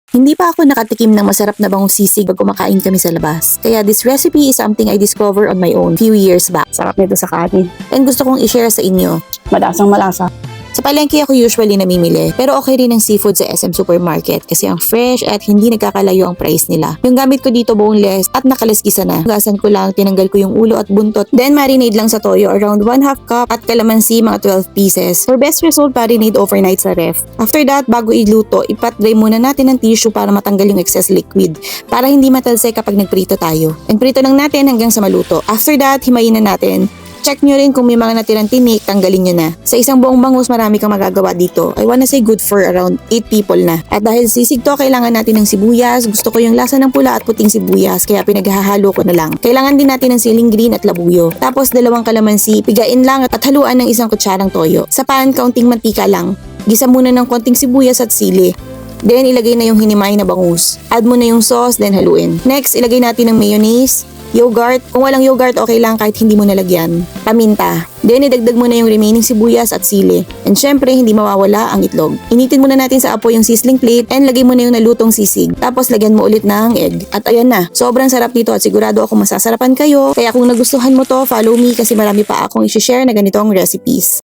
Hindi pa ako nakatikim ng masarap na bangong sisig pag kumakain kami sa labas. Kaya this recipe is something I discovered on my own few years back. Sarap nito sa kanin. And gusto kong i-share sa inyo. Malasang malasa. Sa palengke ako usually namimili, pero okay rin ang seafood sa SM Supermarket kasi ang fresh at hindi nagkakalayo ang price nila. Yung gamit ko dito boneless at nakalaskisa na. Hugasan ko lang, tinanggal ko yung ulo at buntot. Then marinade lang sa toyo around 1/2 cup at kalamansi mga 12 pieces. For best result, marinade overnight sa ref. After that, bago iluto, ipat-dry muna natin ng tissue para matanggal yung excess liquid para hindi matalsay kapag nagprito tayo. And prito lang natin hanggang sa maluto. After that, himayin na natin. Check nyo rin kung may mga natirang tinik, tanggalin nyo na. Sa isang buong bangus, marami kang magagawa dito. I wanna say good for around 8 people na. At dahil sisig to, kailangan natin ng sibuyas. Gusto ko yung lasa ng pula at puting sibuyas, kaya pinaghahalo ko na lang. Kailangan din natin ng siling green at labuyo. Tapos 2 kalamansi, pigain lang at haluan ng 1 kutsarang toyo. Sa pan, kaunting mantika lang. Gisa muna ng konting sibuyas at sili. Then, ilagay na yung hinimay na bangus. Add mo na yung sauce, then haluin. Next, ilagay natin ng mayonnaise, yogurt. Kung walang yogurt, okay lang kahit hindi mo nalagyan. Paminta. Then, idagdag mo na yung remaining sibuyas at sili. And syempre, hindi mawawala ang itlog. Initin muna natin sa apoy yung sizzling plate and lagay mo na yung nalutong sisig. Tapos, lagyan mo ulit ng egg. At ayan na. Sobrang sarap nito at sigurado ako masasarapan kayo. Kaya kung nagustuhan mo to, follow me kasi marami pa akong i-share na ganitong recipes.